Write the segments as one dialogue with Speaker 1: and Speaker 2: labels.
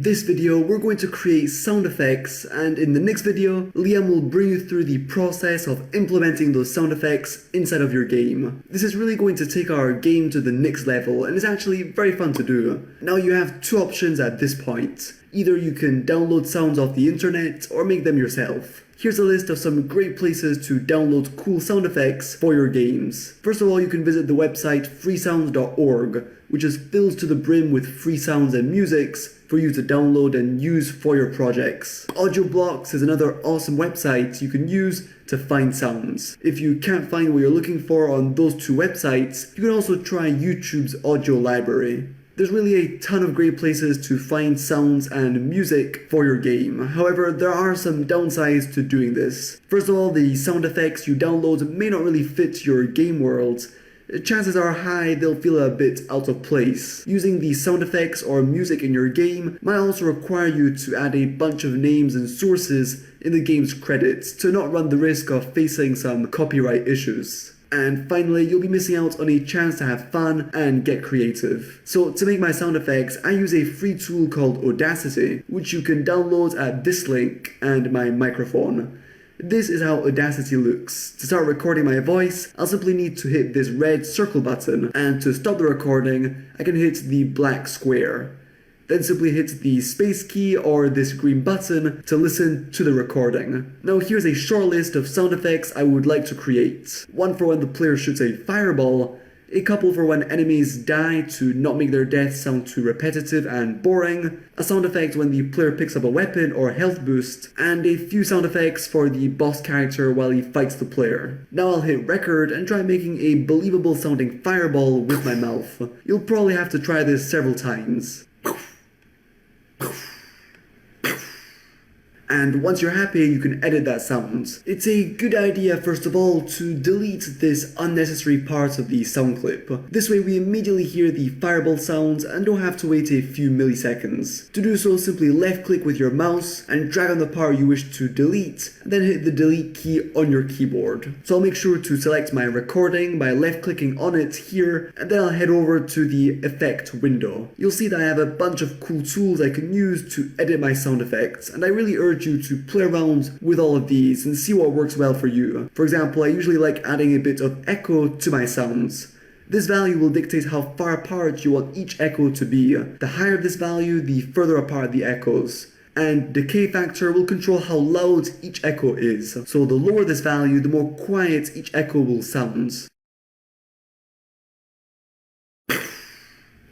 Speaker 1: this video, we're going to create sound effects, and in the next video, Liam will bring you through the process of implementing those sound effects inside of your game. This is really going to take our game to the next level, and it's actually very fun to do. Now you have two options at this point. Either you can download sounds off the internet, or make them yourself. Here's a list of some great places to download cool sound effects for your games. First of all, you can visit the website freesounds.org, which is filled to the brim with free sounds and musics for you to download and use for your projects. Audioblocks is another awesome website you can use to find sounds. If you can't find what you're looking for on those two websites, you can also try YouTube's audio library. There's really a ton of great places to find sounds and music for your game. However, there are some downsides to doing this. First of all, the sound effects you download may not really fit your game world. Chances are high they'll feel a bit out of place. Using the sound effects or music in your game might also require you to add a bunch of names and sources in the game's credits to not run the risk of facing some copyright issues. And finally, you'll be missing out on a chance to have fun and get creative. So to make my sound effects, I use a free tool called Audacity, which you can download at this link and my microphone. This is how Audacity looks. To start recording my voice, I'll simply need to hit this red circle button, and to stop the recording, I can hit the black square. Then simply hit the space key or this green button to listen to the recording. Now here's a short list of sound effects I would like to create. One for when the player shoots a fireball, a couple for when enemies die to not make their death sound too repetitive and boring, a sound effect when the player picks up a weapon or health boost, and a few sound effects for the boss character while he fights the player. Now I'll hit record and try making a believable sounding fireball with my mouth. You'll probably have to try this several times. And once you're happy, you can edit that sound. It's a good idea, first of all, to delete this unnecessary part of the sound clip. This way we immediately hear the fireball sound and don't have to wait a few milliseconds. To do so, simply left click with your mouse and drag on the part you wish to delete, and then hit the delete key on your keyboard. So I'll make sure to select my recording by left clicking on it here, and then I'll head over to the effect window. You'll see that I have a bunch of cool tools I can use to edit my sound effects, and I really urge you to play around with all of these and see what works well for you. For example, I usually like adding a bit of echo to my sounds. This value will dictate how far apart you want each echo to be. The higher this value, the further apart the echoes. And decay factor will control how loud each echo is. So the lower this value, the more quiet each echo will sound.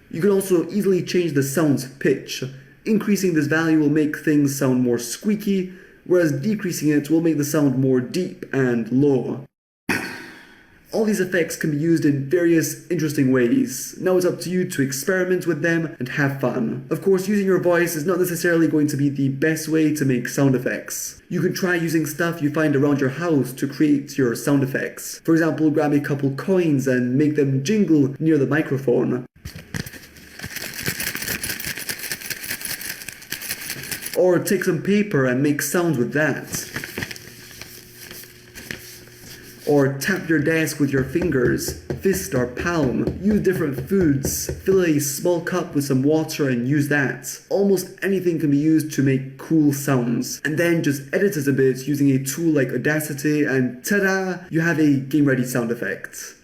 Speaker 1: You can also easily change the sound's pitch. Increasing this value will make things sound more squeaky, whereas decreasing it will make the sound more deep and low. All these effects can be used in various interesting ways. Now it's up to you to experiment with them and have fun. Of course, using your voice is not necessarily going to be the best way to make sound effects. You can try using stuff you find around your house to create your sound effects. For example, grab a couple coins and make them jingle near the microphone. Or take some paper and make sounds with that. Or tap your desk with your fingers, fist or palm. Use different foods. Fill a small cup with some water and use that. Almost anything can be used to make cool sounds. And then just edit it a bit using a tool like Audacity, and ta-da! You have a game-ready sound effect.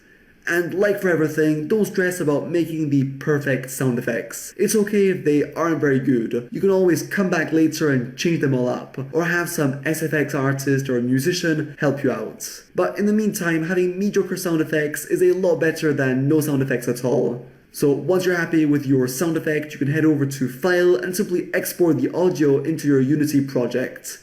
Speaker 1: And like for everything, don't stress about making the perfect sound effects. It's okay if they aren't very good. You can always come back later and change them all up, or have some SFX artist or musician help you out. But in the meantime, having mediocre sound effects is a lot better than no sound effects at all. So once you're happy with your sound effect, you can head over to File and simply export the audio into your Unity project.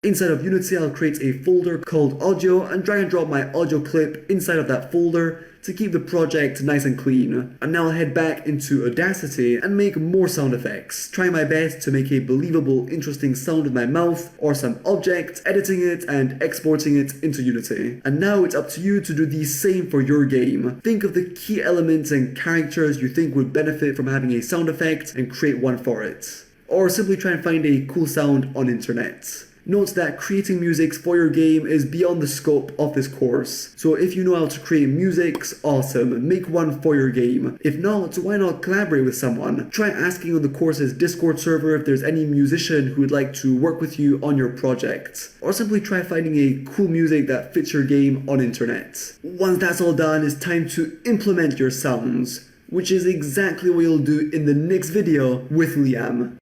Speaker 1: Inside of Unity, I'll create a folder called Audio and drag and drop my audio clip inside of that folder to keep the project nice and clean. And now I'll head back into Audacity and make more sound effects, trying my best to make a believable, interesting sound with my mouth or some object, editing it and exporting it into Unity. And now it's up to you to do the same for your game. Think of the key elements and characters you think would benefit from having a sound effect and create one for it. Or simply try and find a cool sound on internet. Note that creating music for your game is beyond the scope of this course. So if you know how to create musics, awesome, make one for your game. If not, why not collaborate with someone? Try asking on the course's Discord server if there's any musician who would like to work with you on your project. Or simply try finding a cool music that fits your game on internet. Once that's all done, it's time to implement your sounds, which is exactly what you'll do in the next video with Liam.